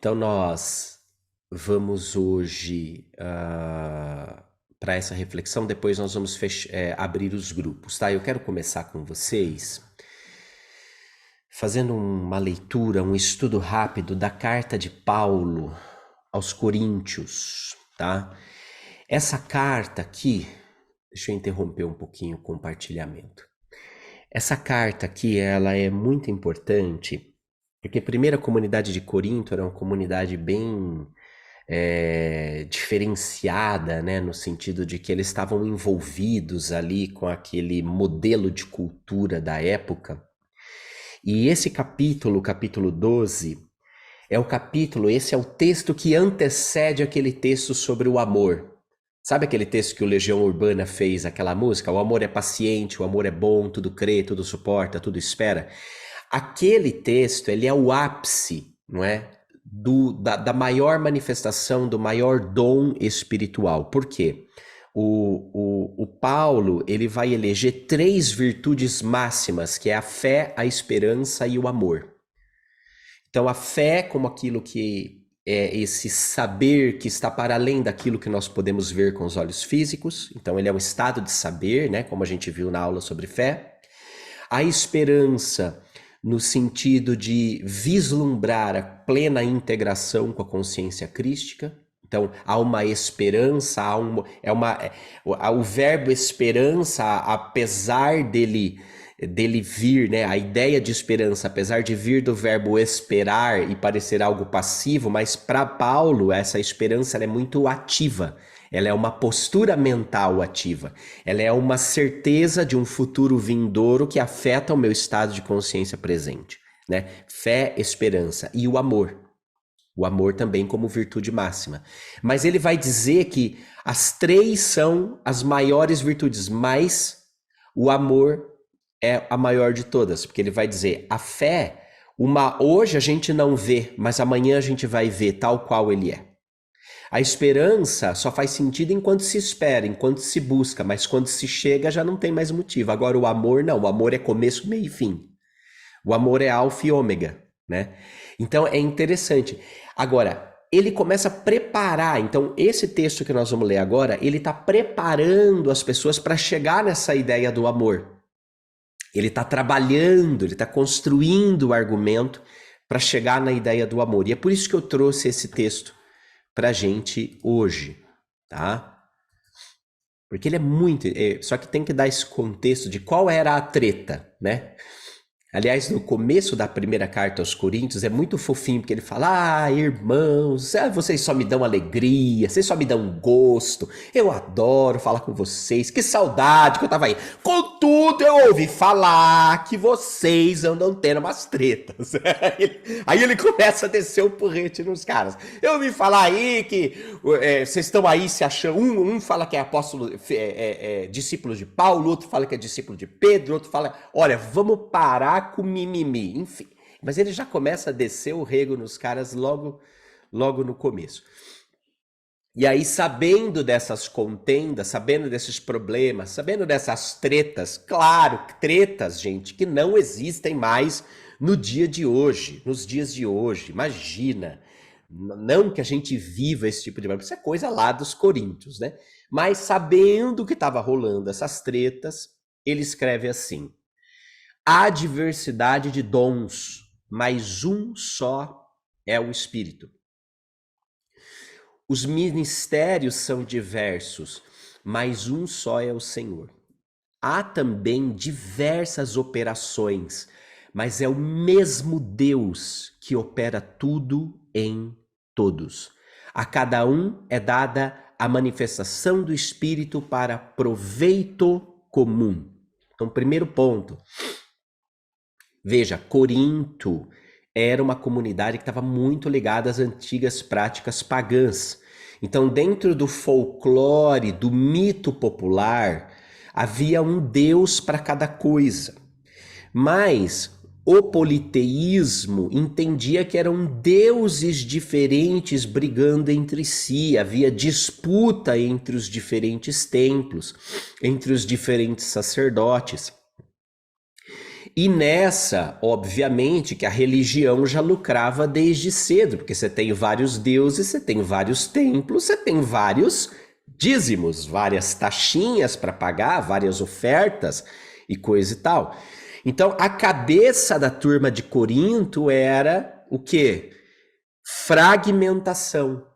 Então, nós vamos hoje para essa reflexão, depois nós vamos abrir os grupos, tá? Eu quero começar com vocês fazendo uma leitura, um estudo rápido da carta de Paulo aos Coríntios, tá? Essa carta aqui, deixa eu interromper um pouquinho o compartilhamento. Essa carta aqui, ela é muito importante, porque a primeira comunidade de Corinto era uma comunidade bem diferenciada, né, no sentido de que eles estavam envolvidos ali com aquele modelo de cultura da época. E esse capítulo, capítulo 12, esse é o texto que antecede aquele texto sobre o amor. Sabe aquele texto que o Legião Urbana fez, aquela música? O amor é paciente, o amor é bom, tudo crê, tudo suporta, tudo espera. Aquele texto, ele é o ápice, não é? Da maior manifestação, do maior dom espiritual. Por quê? O Paulo, ele vai eleger 3 virtudes máximas, que é a fé, a esperança e o amor. Então, a fé como aquilo que é esse saber que está para além daquilo que nós podemos ver com os olhos físicos. Então, ele é um estado de saber, né? Como a gente viu na aula sobre fé. A esperança, no sentido de vislumbrar a plena integração com a consciência crística. Então, há uma esperança, o verbo esperança, apesar dele vir, né? A ideia de esperança, apesar de vir do verbo esperar e parecer algo passivo, mas para Paulo essa esperança ela é muito ativa. Ela é uma postura mental ativa. Ela é uma certeza de um futuro vindouro que afeta o meu estado de consciência presente, né? Fé, esperança e o amor. O amor também como virtude máxima. Mas ele vai dizer que as 3 são as maiores virtudes, mas o amor é a maior de todas, porque ele vai dizer, a fé, hoje a gente não vê, mas amanhã a gente vai ver tal qual ele é. A esperança só faz sentido enquanto se espera, enquanto se busca, mas quando se chega já não tem mais motivo. Agora o amor não, o amor é começo, meio e fim. O amor é alfa e ômega, né? Então é interessante. Agora, ele começa a preparar, então esse texto que nós vamos ler agora, ele está preparando as pessoas para chegar nessa ideia do amor. Ele está trabalhando, ele está construindo o argumento para chegar na ideia do amor. E é por isso que eu trouxe esse texto para a gente hoje, tá? Porque ele é muito... só que tem que dar esse contexto de qual era a treta, né? Aliás, no começo da primeira carta aos Coríntios, é muito fofinho, porque ele fala, irmãos, vocês só me dão alegria, vocês só me dão gosto, eu adoro falar com vocês, que saudade que eu tava aí. Contudo, eu ouvi falar que vocês andam tendo umas tretas. Aí ele começa a descer o porrete nos caras. Eu ouvi falar aí que vocês estão aí se achando, um fala que é apóstolo, discípulo de Paulo, outro fala que é discípulo de Pedro, outro fala, olha, vamos parar com mimimi, enfim. Mas ele já começa a descer o rego nos caras logo no começo. E aí, sabendo dessas contendas, sabendo desses problemas, sabendo dessas tretas, claro, tretas, gente, que não existem mais no dia de hoje, nos dias de hoje, imagina. Não que a gente viva esse tipo de problema, isso é coisa lá dos coríntios, né? Mas sabendo que estava rolando essas tretas, ele escreve assim: há diversidade de dons, mas um só é o Espírito. Os ministérios são diversos, mas um só é o Senhor. Há também diversas operações, mas é o mesmo Deus que opera tudo em todos. A cada um é dada a manifestação do Espírito para proveito comum. Então, primeiro ponto. Veja, Corinto era uma comunidade que estava muito ligada às antigas práticas pagãs. Então, dentro do folclore, do mito popular, havia um deus para cada coisa. Mas o politeísmo entendia que eram deuses diferentes brigando entre si, havia disputa entre os diferentes templos, entre os diferentes sacerdotes. E nessa, obviamente, que a religião já lucrava desde cedo, porque você tem vários deuses, você tem vários templos, você tem vários dízimos, várias taxinhas para pagar, várias ofertas e coisa e tal. Então, a cabeça da turma de Corinto era o quê? Fragmentação.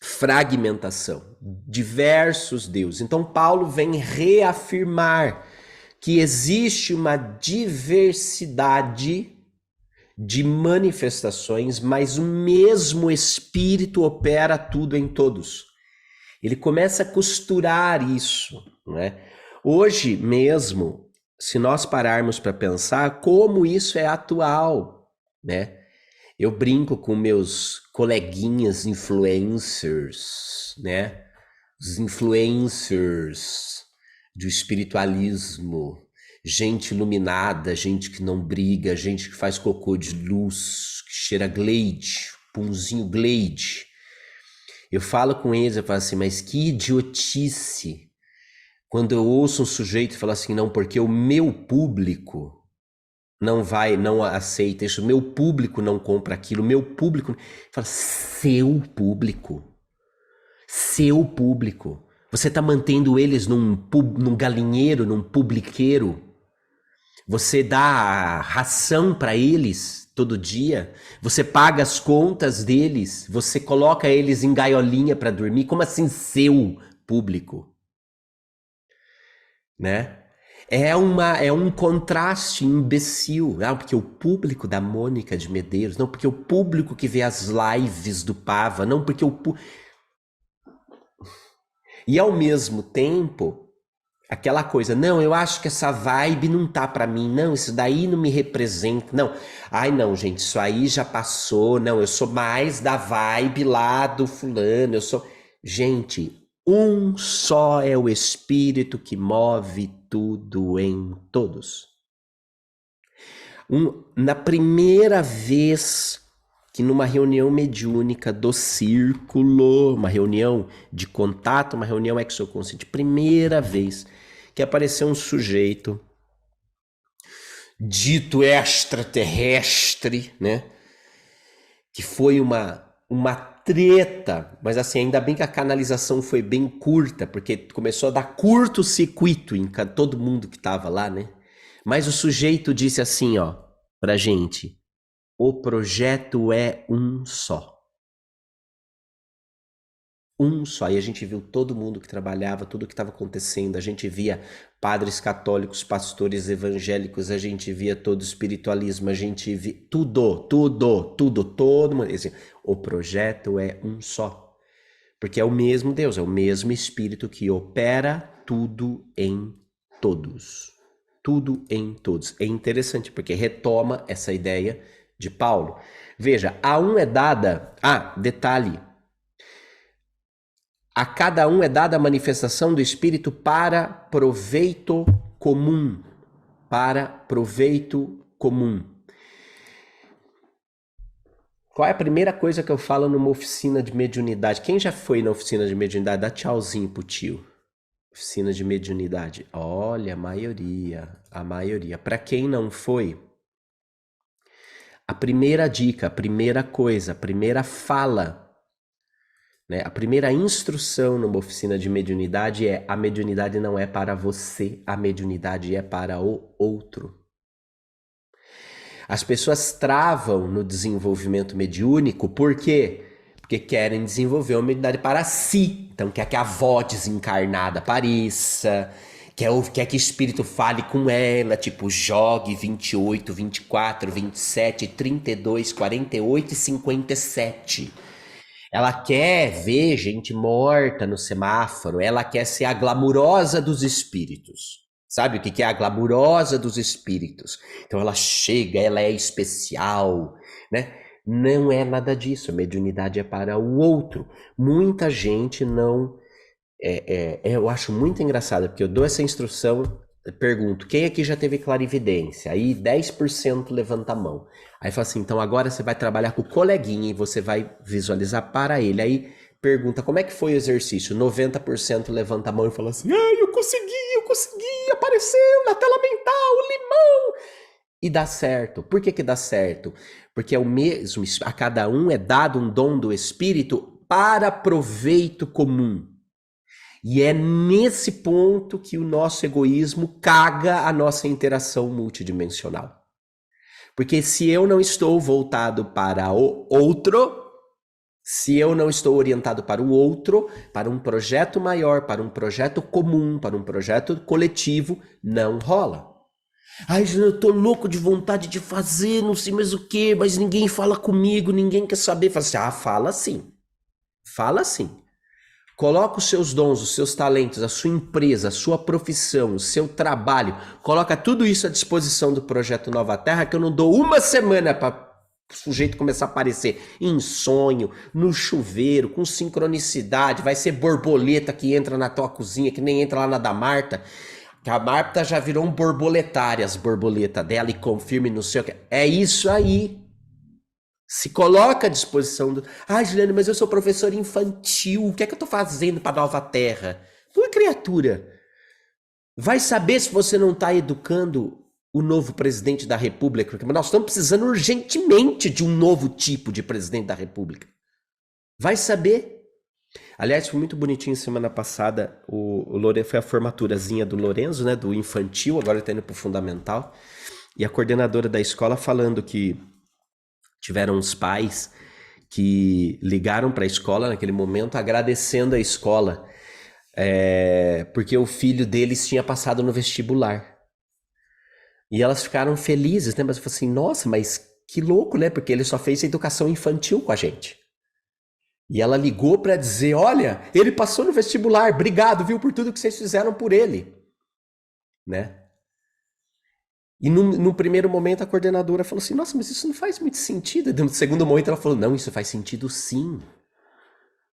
Fragmentação. Diversos deuses. Então, Paulo vem reafirmar que existe uma diversidade de manifestações, mas o mesmo Espírito opera tudo em todos. Ele começa a costurar isso, né? Hoje mesmo, se nós pararmos para pensar como isso é atual, né? Eu brinco com meus coleguinhas influencers, né? Os influencers do espiritualismo, gente iluminada, gente que não briga, gente que faz cocô de luz, que cheira Glade, punzinho Glade. Eu falo com eles, eu falo assim, mas que idiotice quando eu ouço um sujeito falar assim, não, porque o meu público não aceita isso, o meu público não compra aquilo, o meu público... Fala, seu público. Você está mantendo eles num galinheiro, num publiqueiro. Você dá ração para eles todo dia. Você paga as contas deles. Você coloca eles em gaiolinha para dormir. Como assim seu público? Né? É um contraste imbecil. Não, porque o público da Mônica de Medeiros, não porque o público que vê as lives do Pava, não porque o... E ao mesmo tempo, aquela coisa, não, eu acho que essa vibe não tá pra mim, não, isso daí não me representa, não. Ai, não, gente, isso aí já passou, não, eu sou mais da vibe lá do fulano, eu sou... Gente, um só é o Espírito que move tudo em todos. Na primeira vez que numa reunião mediúnica do círculo, uma reunião de contato, uma reunião exoconsciente, primeira vez que apareceu um sujeito dito extraterrestre, né? Que foi uma treta, mas assim, ainda bem que a canalização foi bem curta, porque começou a dar curto-circuito em todo mundo que tava lá, né? Mas o sujeito disse assim, ó, pra gente: o projeto é um só. Um só. E a gente viu todo mundo que trabalhava, tudo que estava acontecendo. A gente via padres católicos, pastores evangélicos, a gente via todo o espiritualismo, a gente via tudo, todo mundo. Assim, o projeto é um só. Porque é o mesmo Deus, é o mesmo Espírito que opera tudo em todos. Tudo em todos. É interessante porque retoma essa ideia de Paulo. Veja, a um é dada... detalhe. A cada um é dada a manifestação do Espírito para proveito comum. Para proveito comum. Qual é a primeira coisa que eu falo numa oficina de mediunidade? Quem já foi na oficina de mediunidade? Dá tchauzinho pro tio. Oficina de mediunidade. Olha, a maioria. Para quem não foi, a primeira dica, a primeira coisa, a primeira fala, né? A primeira instrução numa oficina de mediunidade é: a mediunidade não é para você, a mediunidade é para o outro. As pessoas travam no desenvolvimento mediúnico, por quê? Porque querem desenvolver uma mediunidade para si. Então quer que a avó desencarnada apareça, quer que o espírito fale com ela, tipo, jogue 28, 24, 27, 32, 48 e 57. Ela quer ver gente morta no semáforo, ela quer ser a glamurosa dos espíritos. Sabe o que é a glamurosa dos espíritos? Então ela chega, ela é especial, né? Não é nada disso, a mediunidade é para o outro. Muita gente não... eu acho muito engraçado, porque eu dou essa instrução, pergunto, quem aqui já teve clarividência? Aí 10% levanta a mão. Aí fala assim, então agora você vai trabalhar com o coleguinha e você vai visualizar para ele. Aí pergunta como é que foi o exercício, 90% levanta a mão e fala assim, eu consegui, apareceu na tela mental, o limão. E dá certo. Por que dá certo? Porque é o mesmo, a cada um é dado um dom do Espírito para proveito comum. E é nesse ponto que o nosso egoísmo caga a nossa interação multidimensional. Porque se eu não estou voltado para o outro, se eu não estou orientado para o outro, para um projeto maior, para um projeto comum, para um projeto coletivo, não rola. Ai, eu tô louco de vontade de fazer, não sei mais o que, mas ninguém fala comigo, ninguém quer saber. Fala assim, fala sim. Fala sim. Coloca os seus dons, os seus talentos, a sua empresa, a sua profissão, o seu trabalho. Coloca tudo isso à disposição do Projeto Nova Terra, que eu não dou uma semana para o sujeito começar a aparecer em sonho, no chuveiro, com sincronicidade. Vai ser borboleta que entra na tua cozinha, que nem entra lá na da Marta. Que a Marta já virou um borboletária, as borboletas dela, e confirme no seu... É isso aí. Se coloca à disposição do... Juliane, mas eu sou professor infantil, o que é que eu tô fazendo para Nova Terra? Tua criatura, vai saber se você não está educando o novo presidente da República, porque nós estamos precisando urgentemente de um novo tipo de presidente da República. Vai saber. Aliás, foi muito bonitinho semana passada, o foi a formaturazinha do Lorenzo, né, do infantil, agora ele está indo para o fundamental, e a coordenadora da escola falando que tiveram uns pais que ligaram para a escola naquele momento agradecendo a escola porque o filho deles tinha passado no vestibular. E elas ficaram felizes, né? Mas eu falei assim, nossa, mas que louco, né? Porque ele só fez educação infantil com a gente. E ela ligou para dizer, olha, ele passou no vestibular, obrigado, viu, por tudo que vocês fizeram por ele. Né? E no primeiro momento a coordenadora falou assim, nossa, mas isso não faz muito sentido. E no segundo momento ela falou, não, isso faz sentido sim.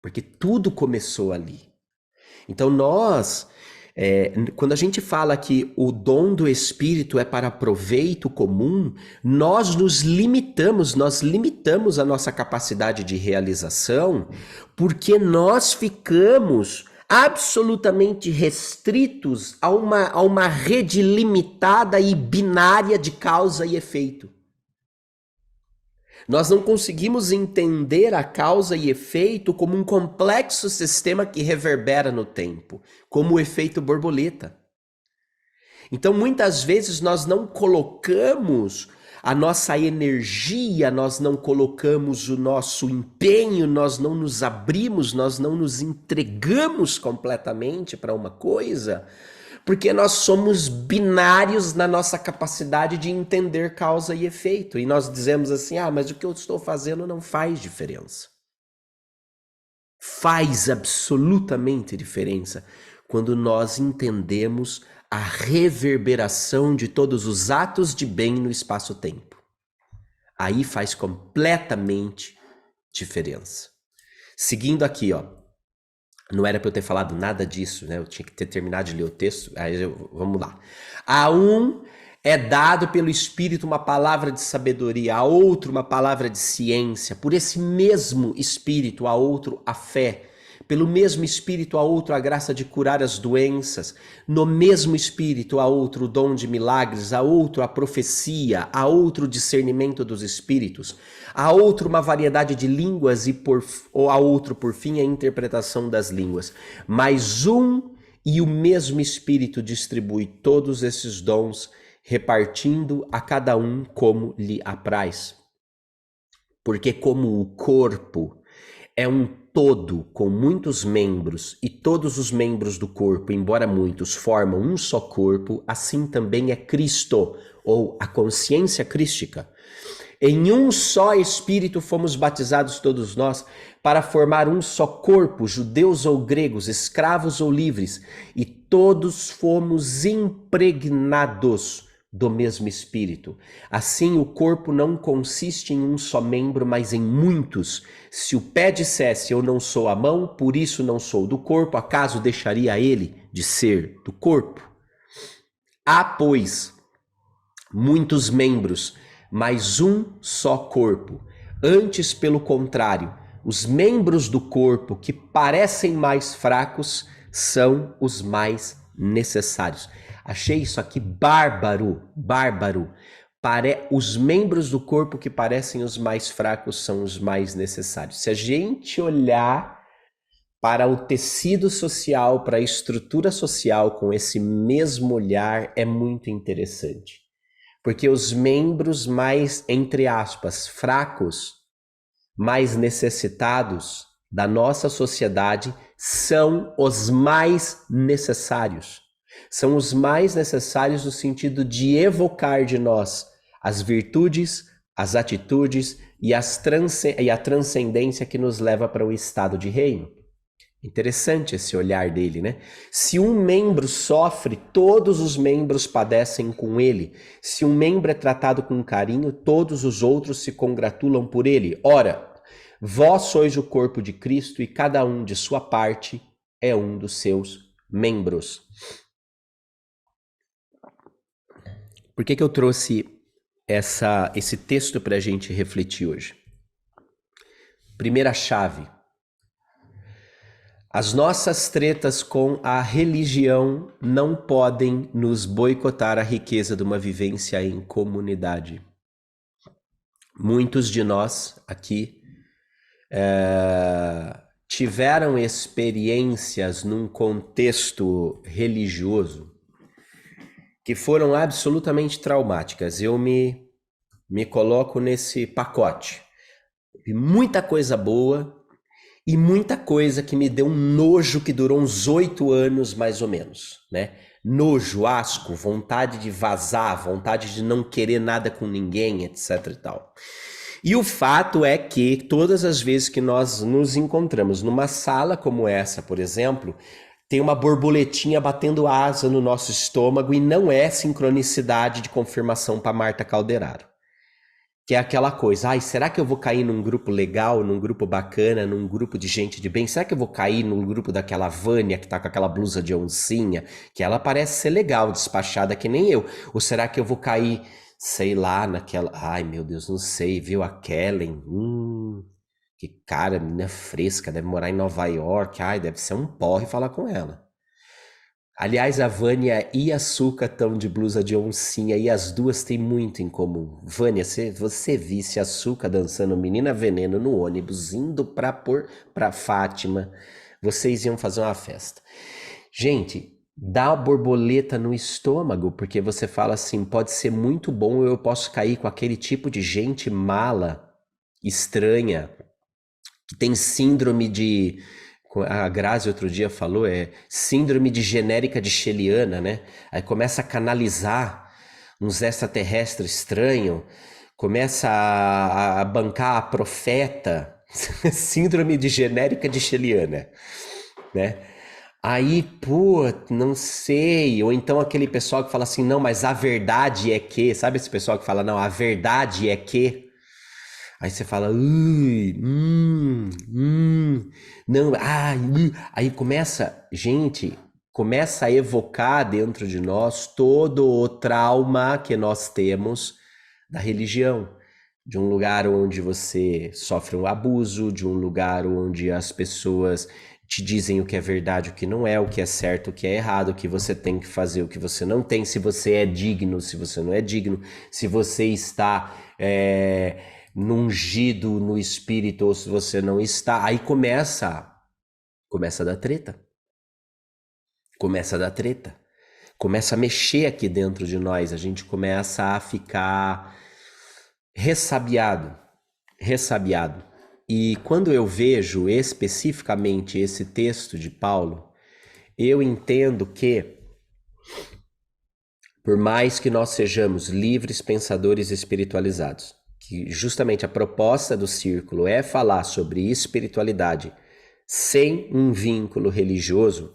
Porque tudo começou ali. Então nós, quando a gente fala que o dom do Espírito é para proveito comum, nós limitamos a nossa capacidade de realização, porque nós ficamos absolutamente restritos a uma rede limitada e binária de causa e efeito. Nós não conseguimos entender a causa e efeito como um complexo sistema que reverbera no tempo, como o efeito borboleta. Então, muitas vezes nós não colocamos a nossa energia, nós não colocamos o nosso empenho, nós não nos abrimos, nós não nos entregamos completamente para uma coisa, porque nós somos binários na nossa capacidade de entender causa e efeito. E nós dizemos assim, mas o que eu estou fazendo não faz diferença. Faz absolutamente diferença quando nós entendemos a reverberação de todos os atos de bem no espaço-tempo. Aí faz completamente diferença. Seguindo aqui, não era para eu ter falado nada disso, né? Eu tinha que ter terminado de ler o texto. Vamos lá. A um é dado pelo Espírito uma palavra de sabedoria, a outro uma palavra de ciência. Por esse mesmo Espírito, a outro a fé. Pelo mesmo Espírito, a outro a graça de curar as doenças. No mesmo Espírito, a outro o dom de milagres, a outro a profecia, a outro o discernimento dos Espíritos, a outro uma variedade de línguas ou a outro, por fim, a interpretação das línguas. Mas um e o mesmo Espírito distribui todos esses dons, repartindo a cada um como lhe apraz. Porque como o corpo é um todo com muitos membros, e todos os membros do corpo, embora muitos, formam um só corpo, assim também é Cristo, ou a consciência crística. Em um só Espírito fomos batizados todos nós, para formar um só corpo, judeus ou gregos, escravos ou livres, e todos fomos impregnados do mesmo Espírito. Assim, o corpo não consiste em um só membro, mas em muitos. Se o pé dissesse, eu não sou a mão, por isso não sou do corpo, acaso deixaria ele de ser do corpo? Há, pois, muitos membros, mas um só corpo. Antes, pelo contrário, Os membros do corpo que parecem mais fracos são os mais necessários. Achei isso aqui bárbaro, bárbaro. Os membros do corpo que parecem os mais fracos são os mais necessários. Se a gente olhar para o tecido social, para a estrutura social com esse mesmo olhar, é muito interessante. Porque os membros mais, entre aspas, fracos, mais necessitados da nossa sociedade são os mais necessários. São os mais necessários no sentido de evocar de nós as virtudes, as atitudes e a transcendência que nos leva para o estado de reino. Interessante esse olhar dele, né? Se um membro sofre, todos os membros padecem com ele. Se um membro é tratado com carinho, todos os outros se congratulam por ele. Ora, vós sois o corpo de Cristo e cada um de sua parte é um dos seus membros. Por que eu trouxe esse texto para a gente refletir hoje? Primeira chave. As nossas tretas com a religião não podem nos boicotar a riqueza de uma vivência em comunidade. Muitos de nós aqui tiveram experiências num contexto religioso que foram absolutamente traumáticas. Eu me coloco nesse pacote. Muita coisa boa e muita coisa que me deu um nojo que durou uns 8 anos mais ou menos, né? Nojo, asco, vontade de vazar, vontade de não querer nada com ninguém, etc e tal. E o fato é que todas as vezes que nós nos encontramos numa sala como essa, por exemplo, tem uma borboletinha batendo asa no nosso estômago e não é sincronicidade de confirmação para Marta Calderaro. Que é aquela coisa, ai, será que eu vou cair num grupo legal, num grupo bacana, num grupo de gente de bem? Será que eu vou cair num grupo daquela Vânia que tá com aquela blusa de oncinha, que ela parece ser legal, despachada que nem eu? Ou será que eu vou cair, sei lá, naquela... Ai, meu Deus, não sei, viu? A Kellen, que cara, menina fresca, deve morar em Nova York, ai, deve ser um porre falar com ela. Aliás, a Vânia e a Suca estão de blusa de oncinha e as duas têm muito em comum. Vânia, você visse a Suca dançando Menina Veneno no ônibus, indo pra Fátima, vocês iam fazer uma festa. Gente, dá a borboleta no estômago, porque você fala assim, pode ser muito bom, eu posso cair com aquele tipo de gente mala, estranha, que tem síndrome de... A Grazi outro dia falou, síndrome de genérica de Sheliana, né? Aí começa a canalizar uns extraterrestres estranhos, começa a bancar a profeta, síndrome de genérica de Sheliana, né? Aí, pô, não sei, ou então aquele pessoal que fala assim, não, mas a verdade é que, sabe esse pessoal que fala, não, a verdade é que... Aí você fala, não, aí começa, gente, começa a evocar dentro de nós todo o trauma que nós temos da religião, de um lugar onde você sofre um abuso, de um lugar onde as pessoas te dizem o que é verdade, o que não é, o que é certo, o que é errado, o que você tem que fazer, o que você não tem, se você é digno, se você não é digno, se você está... ungido no espírito ou se você não está, aí começa a dar treta. Começa a dar treta. Começa a mexer aqui dentro de nós, a gente começa a ficar ressabiado. E quando eu vejo especificamente esse texto de Paulo, eu entendo que, por mais que nós sejamos livres pensadores espiritualizados, que justamente a proposta do círculo é falar sobre espiritualidade sem um vínculo religioso,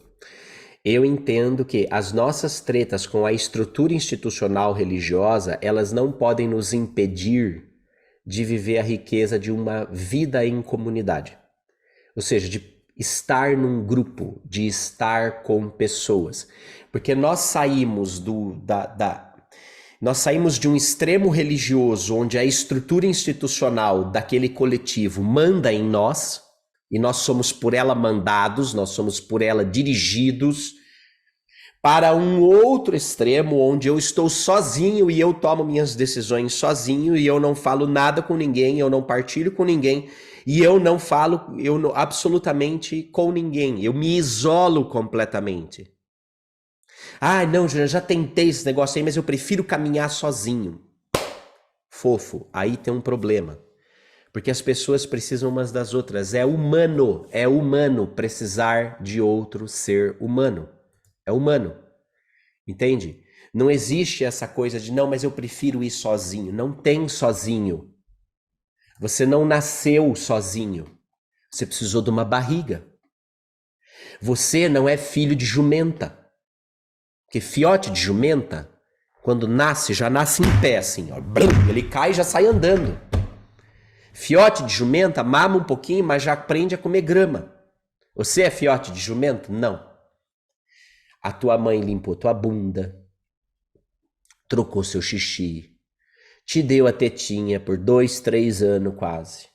eu entendo que as nossas tretas com a estrutura institucional religiosa, elas não podem nos impedir de viver a riqueza de uma vida em comunidade. Ou seja, de estar num grupo, de estar com pessoas. Porque nós saímos Nós saímos de um extremo religioso, onde a estrutura institucional daquele coletivo manda em nós, e nós somos por ela mandados, nós somos por ela dirigidos, para um outro extremo, onde eu estou sozinho e eu tomo minhas decisões sozinho e eu não falo nada com ninguém, eu não partilho com ninguém e eu não falo absolutamente com ninguém, eu me isolo completamente. Ah, não, já tentei esse negócio aí, mas eu prefiro caminhar sozinho. Fofo, aí tem um problema. Porque as pessoas precisam umas das outras. É humano precisar de outro ser humano. É humano, entende? Não existe essa coisa de, não, mas eu prefiro ir sozinho. Não tem sozinho. Você não nasceu sozinho. Você precisou de uma barriga. Você não é filho de jumenta. Porque fiote de jumenta, quando nasce, já nasce em pé, assim, ó. Ele cai e já sai andando. Fiote de jumenta mama um pouquinho, mas já aprende a comer grama. Você é fiote de jumenta? Não. A tua mãe limpou tua bunda, trocou seu xixi, te deu a tetinha por 2, 3 anos quase,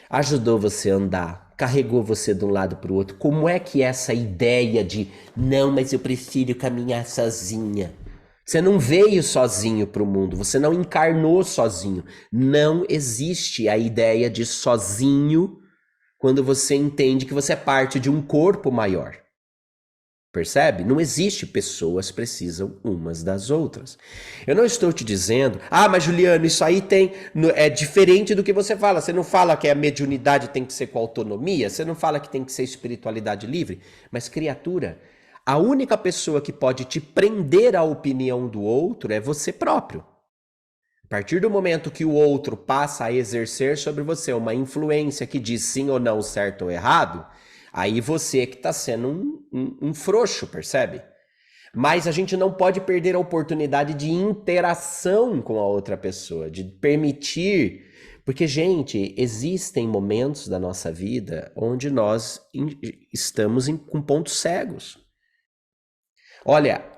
ajudou você a andar, carregou você de um lado para o outro. Como é que essa ideia de, não, mas eu prefiro caminhar sozinha? Você não veio sozinho para o mundo, você não encarnou sozinho. Não existe a ideia de sozinho quando você entende que você é parte de um corpo maior. Percebe? Não existe, pessoas precisam umas das outras. Eu não estou te dizendo, mas Juliano, isso aí é diferente do que você fala. Você não fala que a mediunidade tem que ser com autonomia, você não fala que tem que ser espiritualidade livre, mas criatura, a única pessoa que pode te prender à opinião do outro é você próprio. A partir do momento que o outro passa a exercer sobre você uma influência que diz sim ou não, certo ou errado, aí você que está sendo um frouxo, percebe? Mas a gente não pode perder a oportunidade de interação com a outra pessoa, de permitir. Porque, gente, existem momentos da nossa vida onde nós estamos com pontos cegos. Olha,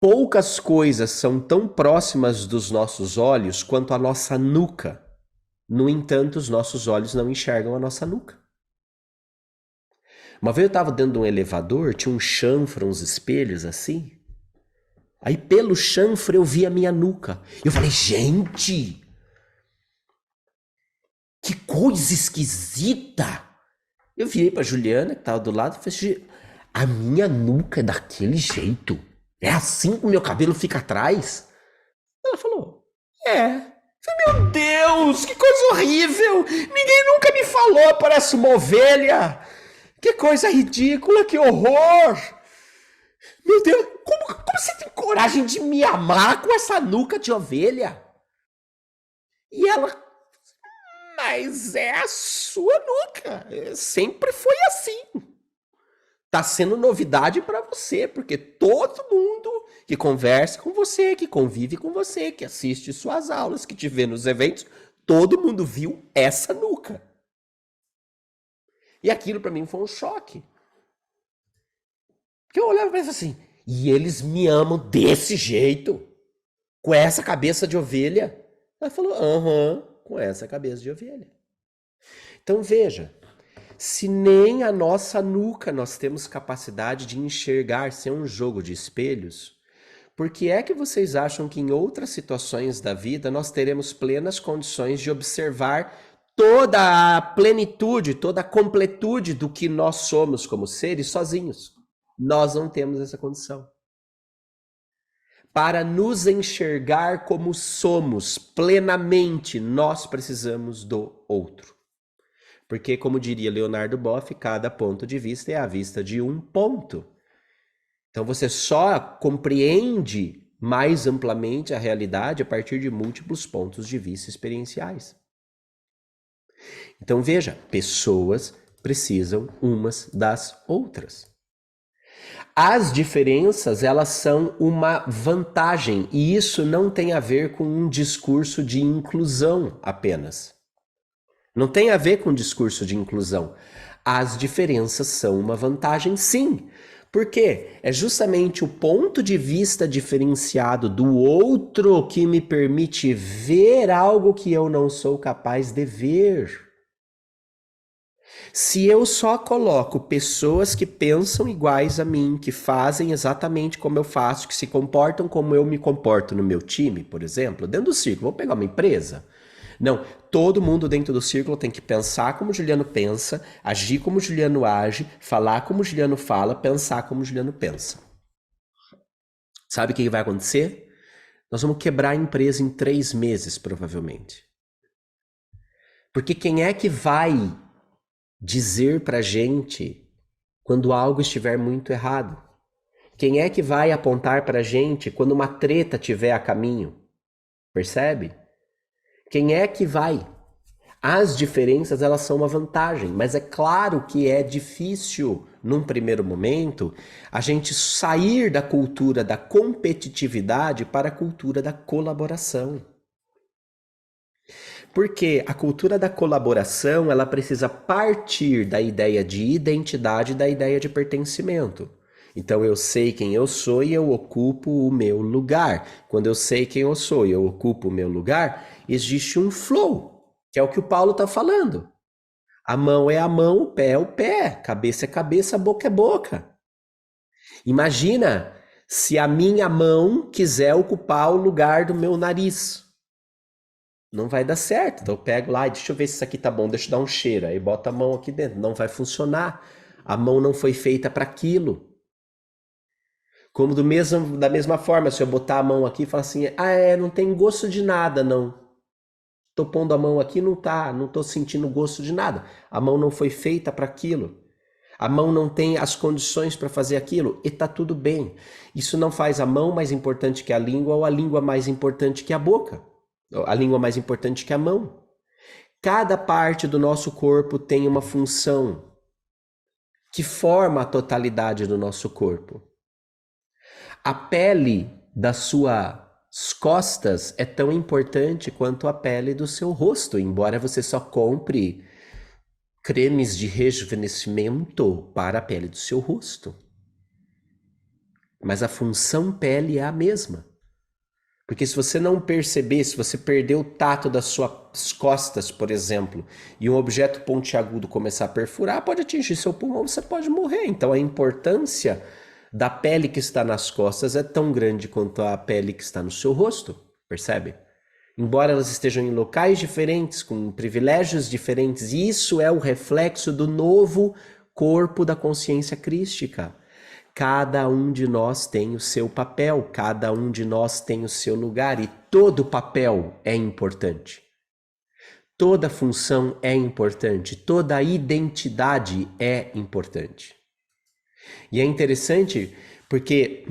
poucas coisas são tão próximas dos nossos olhos quanto a nossa nuca. No entanto, os nossos olhos não enxergam a nossa nuca. Uma vez eu estava dentro de um elevador, tinha um chanfre, uns espelhos assim. Aí pelo chanfre eu vi a minha nuca. Eu falei, gente, que coisa esquisita. Eu virei pra Juliana, que estava do lado, e falei, a minha nuca é daquele jeito? É assim que o meu cabelo fica atrás? Ela falou, é. Meu Deus, que coisa horrível. Ninguém nunca me falou, parece uma ovelha. Que coisa ridícula, que horror! Meu Deus, como você tem coragem de me amar com essa nuca de ovelha? E ela, mas é a sua nuca, sempre foi assim. Tá sendo novidade para você, porque todo mundo que conversa com você, que convive com você, que assiste suas aulas, que te vê nos eventos, todo mundo viu essa nuca. E aquilo para mim foi um choque. Porque eu olhava e pensava assim, e eles me amam desse jeito? Com essa cabeça de ovelha? Ela falou, com essa cabeça de ovelha. Então veja, se nem a nossa nuca nós temos capacidade de enxergar ser um jogo de espelhos, por que é que vocês acham que em outras situações da vida nós teremos plenas condições de observar toda a plenitude, toda a completude do que nós somos como seres sozinhos? Nós não temos essa condição. Para nos enxergar como somos plenamente, nós precisamos do outro. Porque, como diria Leonardo Boff, cada ponto de vista é a vista de um ponto. Então você só compreende mais amplamente a realidade a partir de múltiplos pontos de vista experienciais. Então veja, pessoas precisam umas das outras. As diferenças, elas são uma vantagem, e isso não tem a ver com um discurso de inclusão apenas. Não tem a ver com um discurso de inclusão. As diferenças são uma vantagem, sim, Por quê? É justamente o ponto de vista diferenciado do outro que me permite ver algo que eu não sou capaz de ver. Se eu só coloco pessoas que pensam iguais a mim, que fazem exatamente como eu faço, que se comportam como eu me comporto no meu time, por exemplo, dentro do círculo, vou pegar uma empresa. Não, todo mundo dentro do círculo tem que pensar como o Juliano pensa, agir como o Juliano age, falar como o Juliano fala, pensar como o Juliano pensa. Sabe o que vai acontecer? Nós vamos quebrar a empresa em 3 meses, provavelmente. Porque quem é que vai dizer pra gente quando algo estiver muito errado? Quem é que vai apontar pra gente quando uma treta estiver a caminho? Percebe? Quem é que vai? As diferenças, elas são uma vantagem, mas é claro que é difícil, num primeiro momento, a gente sair da cultura da competitividade para a cultura da colaboração. Porque a cultura da colaboração, ela precisa partir da ideia de identidade, da ideia de pertencimento. Então eu sei quem eu sou e eu ocupo o meu lugar. Quando eu sei quem eu sou e eu ocupo o meu lugar, existe um flow, que é o que o Paulo está falando. A mão é a mão, o pé é o pé, cabeça é cabeça, boca é boca. Imagina se a minha mão quiser ocupar o lugar do meu nariz. Não vai dar certo. Então eu pego lá e deixa eu ver se isso aqui tá bom, deixa eu dar um cheiro. Aí bota a mão aqui dentro. Não vai funcionar. A mão não foi feita para aquilo. Como da mesma forma, se eu botar a mão aqui e falar assim, não tem gosto de nada, não. Tô pondo a mão aqui, não tô sentindo gosto de nada. A mão não foi feita para aquilo. A mão não tem as condições para fazer aquilo e tá tudo bem. Isso não faz a mão mais importante que a língua ou a língua mais importante que a boca. A língua mais importante que a mão. Cada parte do nosso corpo tem uma função que forma a totalidade do nosso corpo. A pele das suas costas é tão importante quanto a pele do seu rosto, embora você só compre cremes de rejuvenescimento para a pele do seu rosto. Mas a função pele é a mesma. Porque se você não perceber, se você perder o tato das suas costas, por exemplo, e um objeto pontiagudo começar a perfurar, pode atingir seu pulmão, você pode morrer. Então a importância da pele que está nas costas é tão grande quanto a pele que está no seu rosto, percebe? Embora elas estejam em locais diferentes, com privilégios diferentes, isso é o reflexo do novo corpo da consciência crística. Cada um de nós tem o seu papel, cada um de nós tem o seu lugar e todo papel é importante. Toda função é importante, toda identidade é importante. E é interessante porque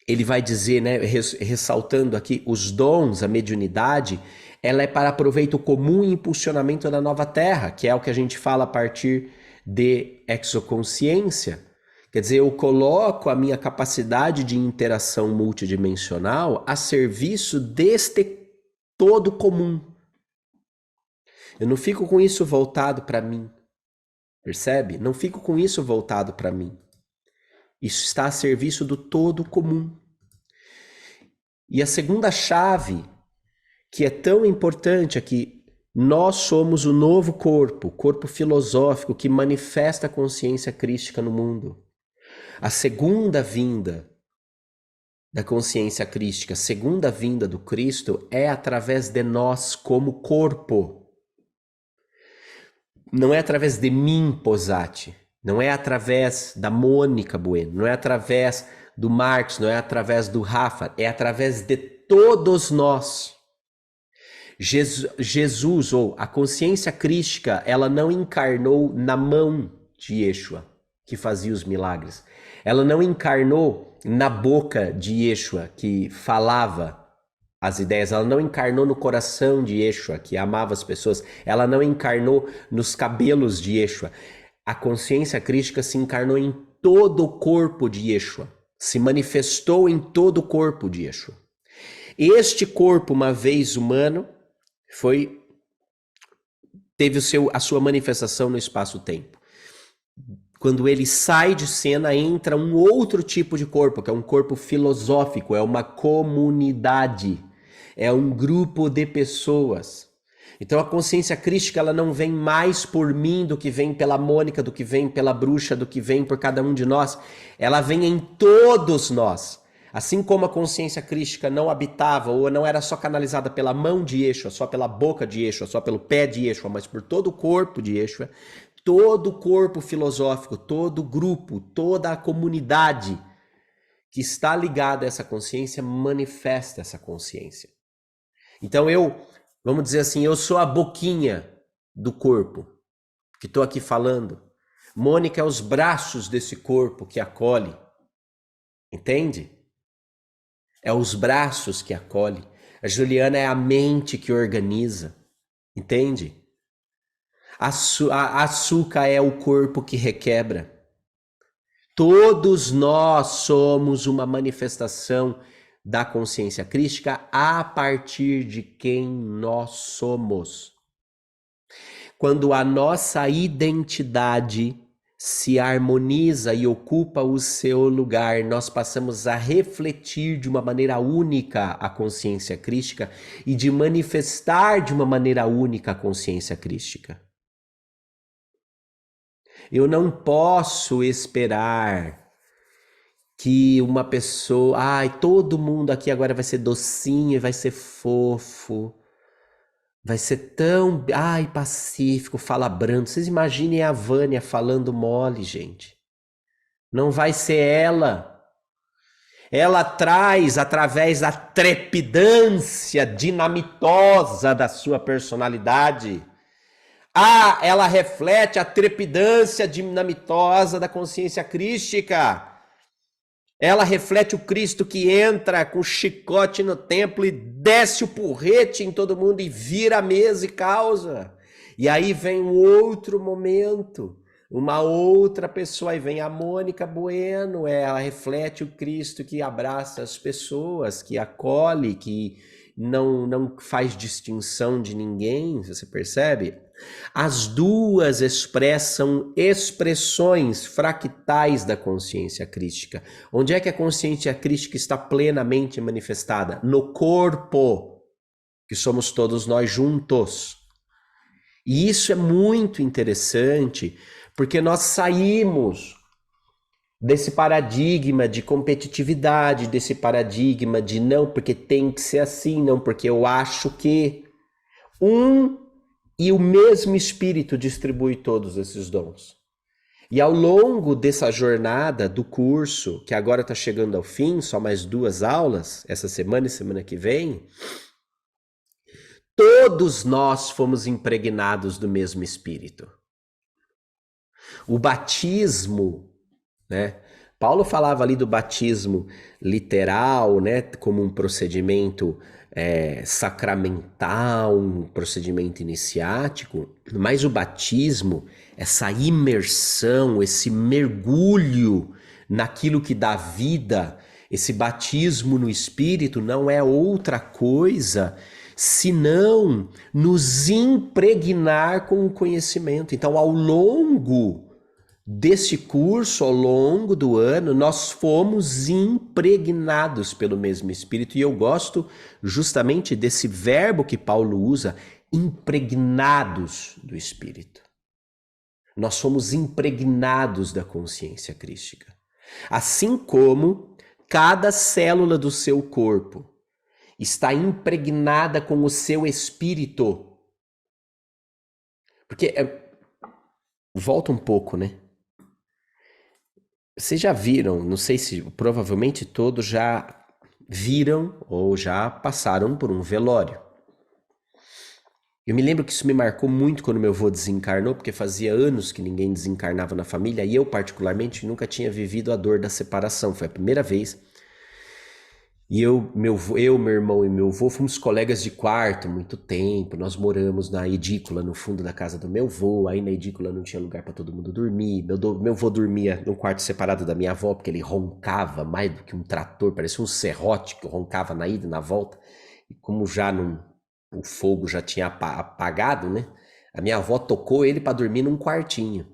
ele vai dizer, né, ressaltando aqui, os dons, a mediunidade, ela é para proveito comum e impulsionamento da nova terra, que é o que a gente fala a partir de exoconsciência. Quer dizer, eu coloco a minha capacidade de interação multidimensional a serviço deste todo comum. Eu não fico com isso voltado para mim, percebe? Não fico com isso voltado para mim. Isso está a serviço do todo comum. E a segunda chave, que é tão importante aqui, nós somos o novo corpo filosófico que manifesta a consciência crística no mundo. A segunda vinda da consciência crística, a segunda vinda do Cristo é através de nós como corpo. Não é através de mim, Posati. Não é através da Mônica Bueno. Não é através do Marcos. Não é através do Rafa. É através de todos nós. Jesus, ou a consciência crística, ela não encarnou na mão de Yeshua, que fazia os milagres. Ela não encarnou na boca de Yeshua, que falava as ideias. Ela não encarnou no coração de Yeshua, que amava as pessoas. Ela não encarnou nos cabelos de Yeshua. A consciência crística se encarnou em todo o corpo de Yeshua. Se manifestou em todo o corpo de Yeshua. Este corpo, uma vez humano, teve a sua manifestação no espaço-tempo. quando ele sai de cena, entra um outro tipo de corpo, que é um corpo filosófico, é uma comunidade, é um grupo de pessoas. Então a consciência crística, ela não vem mais por mim do que vem pela Mônica, do que vem pela bruxa, do que vem por cada um de nós. Ela vem em todos nós. Assim como a consciência crística não habitava ou não era só canalizada pela mão de Yeshua, só pela boca de Yeshua, só pelo pé de Yeshua, mas por todo o corpo de Yeshua, todo o corpo filosófico, todo o grupo, toda a comunidade que está ligada a essa consciência manifesta essa consciência. Então vamos dizer assim, eu sou a boquinha do corpo que estou aqui falando. Mônica é os braços desse corpo que acolhe. Entende? É os braços que acolhe. A Juliana é a mente que organiza. Entende? A açúcar é o corpo que requebra. Todos nós somos uma manifestação da consciência crística a partir de quem nós somos. Quando a nossa identidade se harmoniza e ocupa o seu lugar, nós passamos a refletir de uma maneira única a consciência crística e de manifestar de uma maneira única a consciência crística. Eu não posso esperar que uma pessoa... todo mundo aqui agora vai ser docinho, vai ser fofo, vai ser tão... pacífico, fala brando. Vocês imaginem a Vânia falando mole, gente. Não vai ser ela. Ela traz, através da trepidância dinamitosa da sua personalidade... ela reflete a trepidância dinamitosa da consciência crística. Ela reflete o Cristo que entra com o chicote no templo e desce o porrete em todo mundo e vira a mesa e causa. E aí vem um outro momento, uma outra pessoa, aí vem a Mônica Bueno, ela reflete o Cristo que abraça as pessoas, que acolhe, que não faz distinção de ninguém, você percebe? As duas expressam expressões fractais da consciência crística. Onde é que a consciência crística está plenamente manifestada? No corpo, que somos todos nós juntos. E isso é muito interessante, porque nós saímos desse paradigma de competitividade, desse paradigma de não, porque tem que ser assim, não, porque eu acho que e o mesmo Espírito distribui todos esses dons. E ao longo dessa jornada do curso, que agora está chegando ao fim, só mais 2 aulas, essa semana e semana que vem, todos nós fomos impregnados do mesmo Espírito. O batismo, né? Paulo falava ali do batismo literal, né? Como um procedimento sacramental, um procedimento iniciático, mas o batismo, essa imersão, esse mergulho naquilo que dá vida, esse batismo no Espírito não é outra coisa senão nos impregnar com o conhecimento. Então, ao longo desse curso, ao longo do ano, nós fomos impregnados pelo mesmo Espírito. E eu gosto justamente desse verbo que Paulo usa, impregnados do Espírito. Nós fomos impregnados da consciência crística. Assim como cada célula do seu corpo está impregnada com o seu espírito. Porque, volta um pouco, né? Vocês já viram, não sei se provavelmente todos já viram ou já passaram por um velório. Eu me lembro que isso me marcou muito quando meu avô desencarnou, porque fazia anos que ninguém desencarnava na família e eu particularmente nunca tinha vivido a dor da separação, foi a primeira vez. E meu irmão e meu avô fomos colegas de quarto há muito tempo. Nós moramos na edícula, no fundo da casa do meu avô. Aí na edícula não tinha lugar para todo mundo dormir. Meu avô dormia num quarto separado da minha avó, porque ele roncava mais do que um trator, parecia um serrote que roncava na ida e na volta. E como o fogo já tinha apagado, né? A minha avó tocou ele para dormir num quartinho.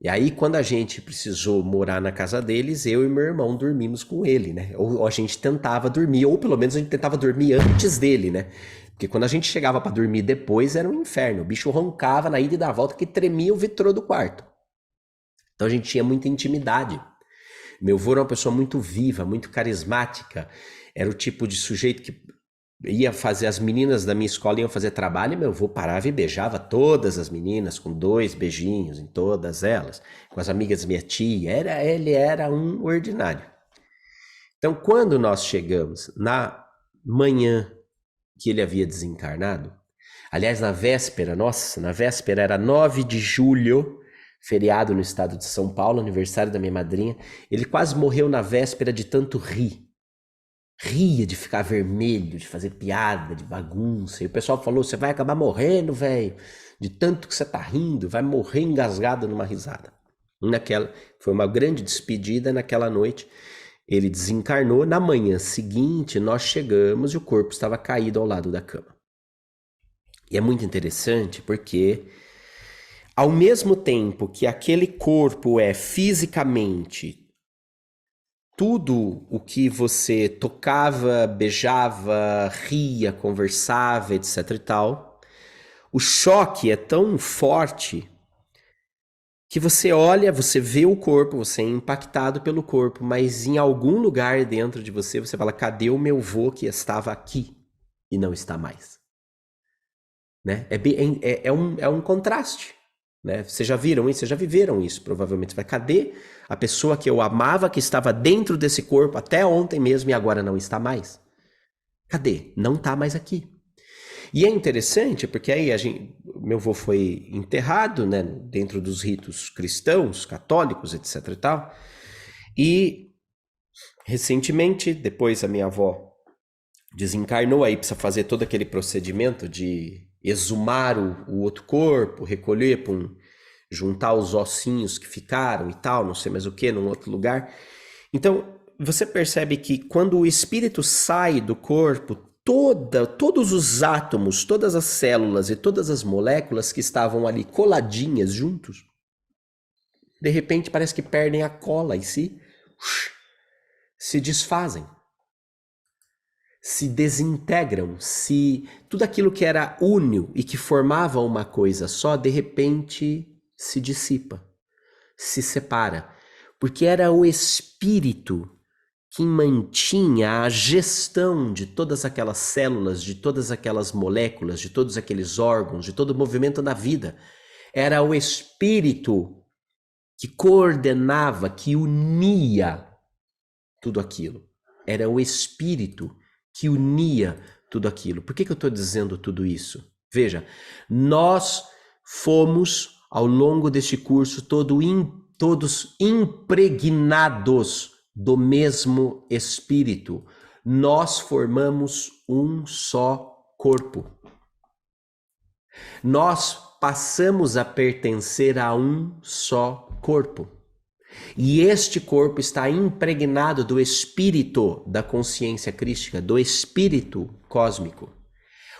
E aí, quando a gente precisou morar na casa deles, eu e meu irmão dormimos com ele, né? Ou a gente tentava dormir, ou pelo menos a gente tentava dormir antes dele, né? Porque quando a gente chegava pra dormir depois, era um inferno. O bicho roncava na ida e da volta que tremia o vitrô do quarto. Então a gente tinha muita intimidade. Meu avô era uma pessoa muito viva, muito carismática. Era o tipo de sujeito que ia fazer, as meninas da minha escola iam fazer trabalho e meu avô parava e beijava todas as meninas, com 2 beijinhos em todas elas, com as amigas da minha tia. Ele era um ordinário. Então, quando nós chegamos na manhã que ele havia desencarnado, aliás, na véspera, nossa, na véspera era 9 de julho, feriado no estado de São Paulo, aniversário da minha madrinha, ele quase morreu na véspera de tanto rir. Ria de ficar vermelho, de fazer piada, de bagunça. E o pessoal falou, você vai acabar morrendo, velho. De tanto que você tá rindo, vai morrer engasgado numa risada. Foi uma grande despedida naquela noite. Ele desencarnou. Na manhã seguinte, nós chegamos e o corpo estava caído ao lado da cama. E é muito interessante porque, ao mesmo tempo que aquele corpo é fisicamente tudo o que você tocava, beijava, ria, conversava, etc e tal, o choque é tão forte que você olha, você vê o corpo, você é impactado pelo corpo, mas em algum lugar dentro de você, você fala, cadê o meu vô que estava aqui e não está mais? Né? É um contraste. Né? Vocês já viram isso? Vocês já viveram isso, provavelmente. Vai, cadê a pessoa que eu amava, que estava dentro desse corpo até ontem mesmo e agora não está mais? Cadê? Não está mais aqui. E é interessante porque aí meu avô foi enterrado, né, dentro dos ritos cristãos, católicos, etc e tal. E recentemente, depois a minha avó desencarnou, aí precisa fazer todo aquele procedimento de exumar o outro corpo, recolher, juntar os ossinhos que ficaram e tal, não sei mais o que, num outro lugar. Então, você percebe que quando o espírito sai do corpo, todos os átomos, todas as células e todas as moléculas que estavam ali coladinhas juntos, de repente parece que perdem a cola e se desfazem. Se desintegram, tudo aquilo que era único e que formava uma coisa só, de repente se dissipa, se separa, porque era o espírito que mantinha a gestão de todas aquelas células, de todas aquelas moléculas, de todos aqueles órgãos, de todo o movimento da vida. Era o espírito que coordenava, que unia tudo aquilo. Era o espírito que unia tudo aquilo. Por que eu estou dizendo tudo isso? Veja, nós fomos, ao longo deste curso, todos impregnados do mesmo espírito. Nós formamos um só corpo. Nós passamos a pertencer a um só corpo. E este corpo está impregnado do espírito da consciência crística, do espírito cósmico.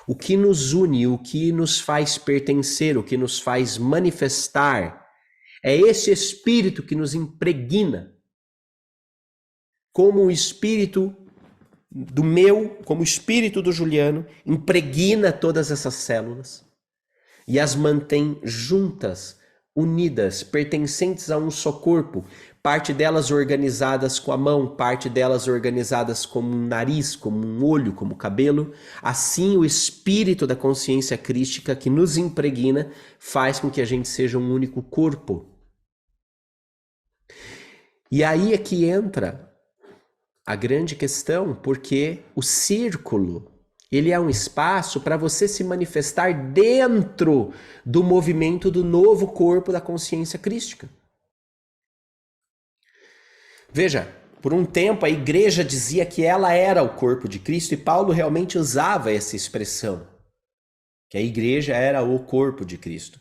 O que nos une, o que nos faz pertencer, o que nos faz manifestar, é esse espírito que nos impregna. Como o espírito como o espírito do Juliano, impregna todas essas células e as mantém juntas, unidas, pertencentes a um só corpo, parte delas organizadas com a mão, parte delas organizadas como um nariz, como um olho, como cabelo. Assim, o espírito da consciência crística que nos impregna faz com que a gente seja um único corpo. E aí é que entra a grande questão, porque o círculo, ele é um espaço para você se manifestar dentro do movimento do novo corpo da consciência crística. Veja, por um tempo a igreja dizia que ela era o corpo de Cristo e Paulo realmente usava essa expressão, que a igreja era o corpo de Cristo.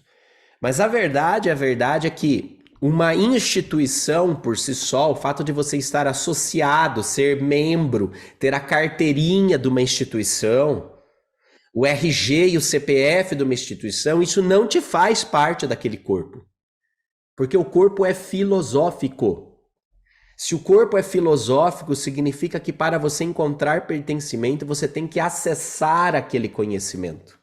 Mas a verdade é que uma instituição por si só, o fato de você estar associado, ser membro, ter a carteirinha de uma instituição, o RG e o CPF de uma instituição, isso não te faz parte daquele corpo. Porque o corpo é filosófico. Se o corpo é filosófico, significa que para você encontrar pertencimento, você tem que acessar aquele conhecimento.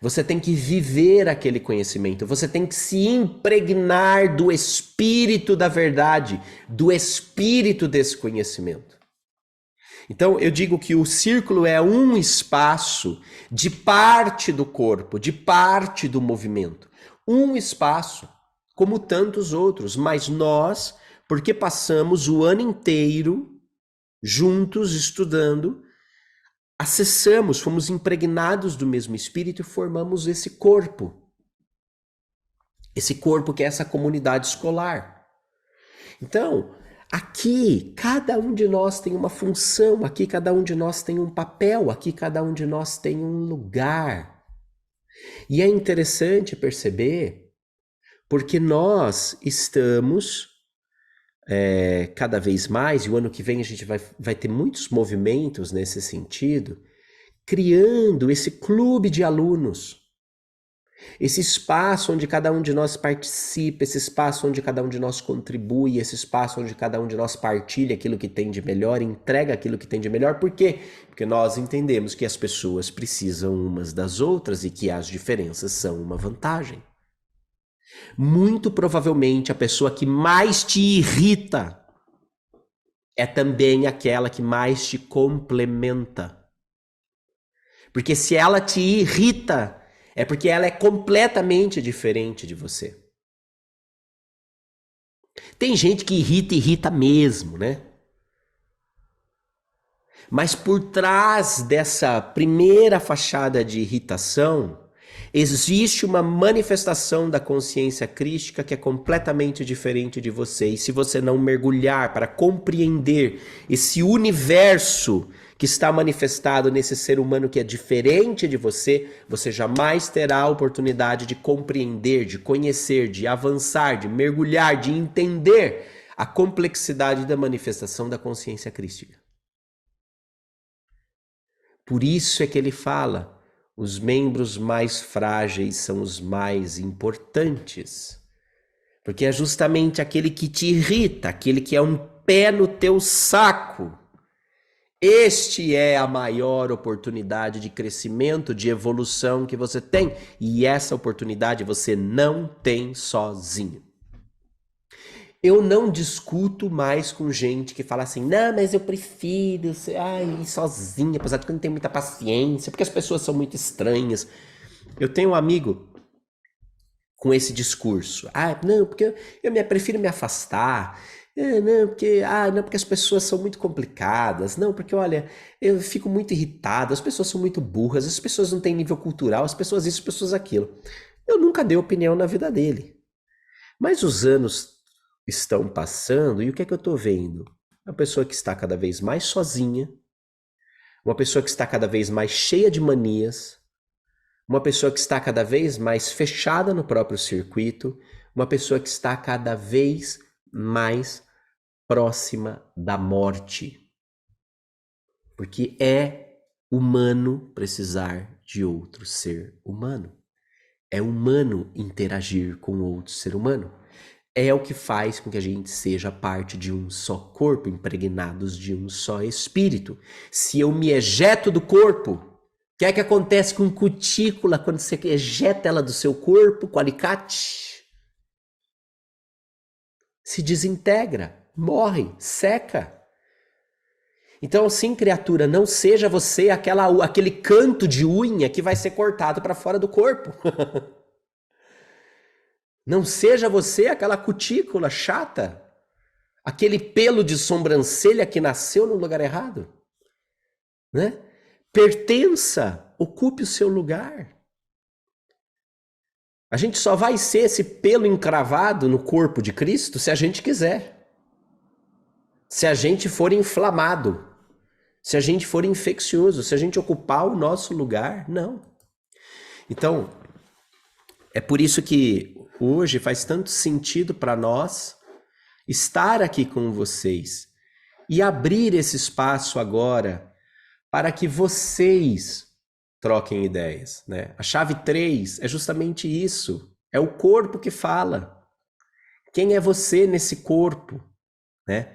Você tem que viver aquele conhecimento. Você tem que se impregnar do espírito da verdade, do espírito desse conhecimento. Então, eu digo que o círculo é um espaço de parte do corpo, de parte do movimento. Um espaço, como tantos outros, mas nós, porque passamos o ano inteiro juntos estudando, acessamos, fomos impregnados do mesmo espírito e formamos esse corpo. Esse corpo que é essa comunidade escolar. Então, aqui, cada um de nós tem uma função, aqui cada um de nós tem um papel, aqui cada um de nós tem um lugar. E é interessante perceber, porque nós estamos cada vez mais, e o ano que vem a gente vai ter muitos movimentos nesse sentido, criando esse clube de alunos. Esse espaço onde cada um de nós participa, esse espaço onde cada um de nós contribui, esse espaço onde cada um de nós partilha aquilo que tem de melhor, entrega aquilo que tem de melhor. Por quê? Porque nós entendemos que as pessoas precisam umas das outras e que as diferenças são uma vantagem. Muito provavelmente a pessoa que mais te irrita é também aquela que mais te complementa. Porque se ela te irrita, é porque ela é completamente diferente de você. Tem gente que irrita mesmo, né? Mas por trás dessa primeira fachada de irritação, existe uma manifestação da consciência crística que é completamente diferente de você. E se você não mergulhar para compreender esse universo que está manifestado nesse ser humano que é diferente de você, você jamais terá a oportunidade de compreender, de conhecer, de avançar, de mergulhar, de entender a complexidade da manifestação da consciência crística. Por isso é que ele fala, os membros mais frágeis são os mais importantes. Porque é justamente aquele que te irrita, aquele que é um pé no teu saco. Este é a maior oportunidade de crescimento, de evolução que você tem. E essa oportunidade você não tem sozinho. Eu não discuto mais com gente que fala assim, não, mas eu prefiro ir sozinha, apesar de que eu não tenho muita paciência, porque as pessoas são muito estranhas. Eu tenho um amigo com esse discurso. Não, porque eu prefiro me afastar. Não, porque as pessoas são muito complicadas. Não, porque, olha, eu fico muito irritado, as pessoas são muito burras, as pessoas não têm nível cultural, as pessoas isso, as pessoas aquilo. Eu nunca dei opinião na vida dele. Mas os anos estão passando e o que é que eu estou vendo? Uma pessoa que está cada vez mais sozinha, uma pessoa que está cada vez mais cheia de manias, uma pessoa que está cada vez mais fechada no próprio circuito, uma pessoa que está cada vez mais próxima da morte. Porque é humano precisar de outro ser humano. É humano interagir com outro ser humano. É o que faz com que a gente seja parte de um só corpo, impregnados de um só espírito. Se eu me ejeto do corpo, o que é que acontece com cutícula quando você ejeta ela do seu corpo com alicate? Se desintegra, morre, seca. Então, sim, criatura, não seja você aquele canto de unha que vai ser cortado para fora do corpo. Não seja você aquela cutícula chata, aquele pelo de sobrancelha que nasceu no lugar errado, né? Pertença, ocupe o seu lugar. A gente só vai ser esse pelo encravado no corpo de Cristo se a gente quiser. Se a gente for inflamado, se a gente for infeccioso, se a gente ocupar o nosso lugar, não. Então, é por isso que hoje faz tanto sentido para nós estar aqui com vocês e abrir esse espaço agora para que vocês troquem ideias, né? A chave 3 é justamente isso, é o corpo que fala. Quem é você nesse corpo, né?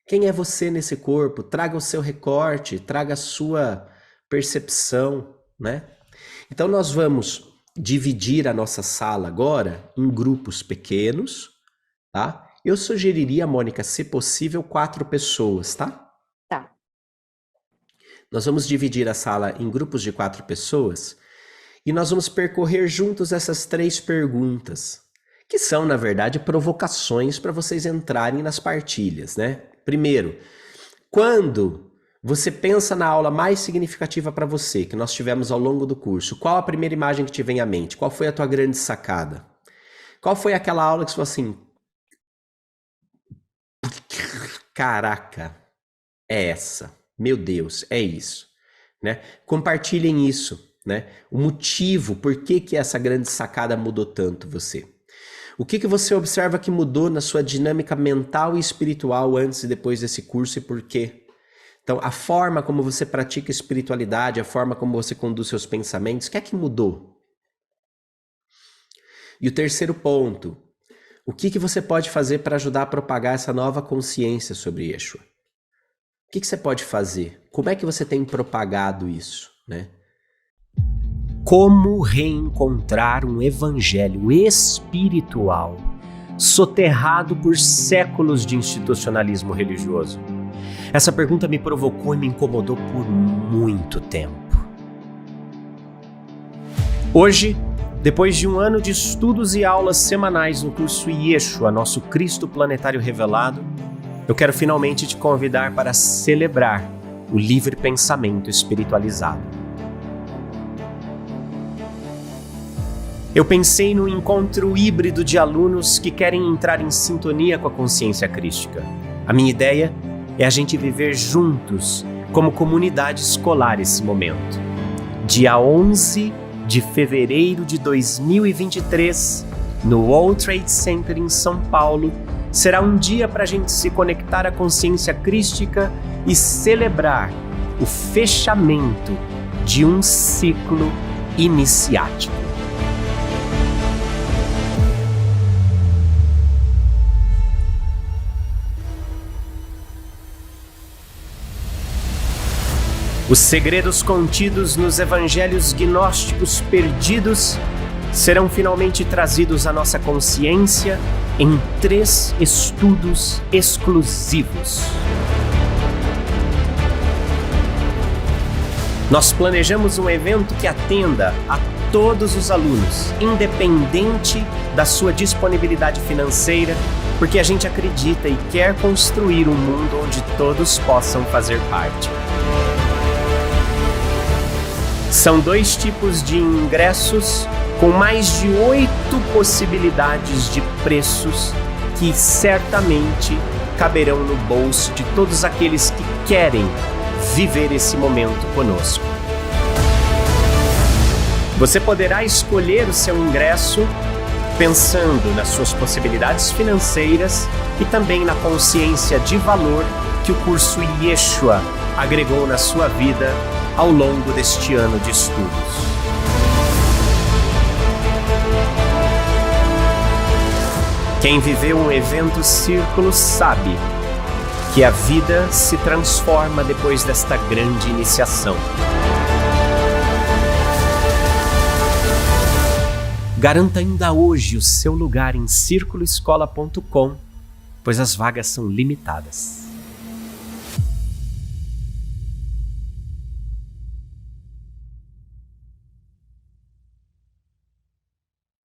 Quem é você nesse corpo? Traga o seu recorte, traga a sua percepção, né? Então nós vamos dividir a nossa sala agora em grupos pequenos, tá? Eu sugeriria, Mônica, se possível, 4 pessoas, tá? Tá. Nós vamos dividir a sala em grupos de 4 pessoas e nós vamos percorrer juntos essas 3 perguntas, que são, na verdade, provocações para vocês entrarem nas partilhas, né? Primeiro, quando você pensa na aula mais significativa para você, que nós tivemos ao longo do curso, qual a primeira imagem que te vem à mente? Qual foi a tua grande sacada? Qual foi aquela aula que você falou assim, caraca, é essa, meu Deus, é isso, né? Compartilhem isso, né? O motivo, por que essa grande sacada mudou tanto você? O que você observa que mudou na sua dinâmica mental e espiritual antes e depois desse curso e por quê? Então, a forma como você pratica espiritualidade, a forma como você conduz seus pensamentos, o que é que mudou? E o terceiro ponto, o que você pode fazer para ajudar a propagar essa nova consciência sobre Yeshua? O que você pode fazer? Como é que você tem propagado isso, né? Como reencontrar um evangelho espiritual soterrado por séculos de institucionalismo religioso? Essa pergunta me provocou e me incomodou por muito tempo. Hoje, depois de um ano de estudos e aulas semanais no curso Yeshua, nosso Cristo Planetário Revelado, eu quero finalmente te convidar para celebrar o livre pensamento espiritualizado. Eu pensei num encontro híbrido de alunos que querem entrar em sintonia com a consciência crística. A minha ideia é a gente viver juntos, como comunidade escolar, esse momento. Dia 11 de fevereiro de 2023, no World Trade Center em São Paulo, será um dia para a gente se conectar à consciência crística e celebrar o fechamento de um ciclo iniciático. Os segredos contidos nos evangelhos gnósticos perdidos serão finalmente trazidos à nossa consciência em 3 estudos exclusivos. Nós planejamos um evento que atenda a todos os alunos, independente da sua disponibilidade financeira, porque a gente acredita e quer construir um mundo onde todos possam fazer parte. São 2 tipos de ingressos com mais de 8 possibilidades de preços que certamente caberão no bolso de todos aqueles que querem viver esse momento conosco. Você poderá escolher o seu ingresso pensando nas suas possibilidades financeiras e também na consciência de valor que o curso Yeshua agregou na sua vida ao longo deste ano de estudos. Quem viveu um evento círculo sabe que a vida se transforma depois desta grande iniciação. Garanta ainda hoje o seu lugar em circuloescola.com, pois as vagas são limitadas.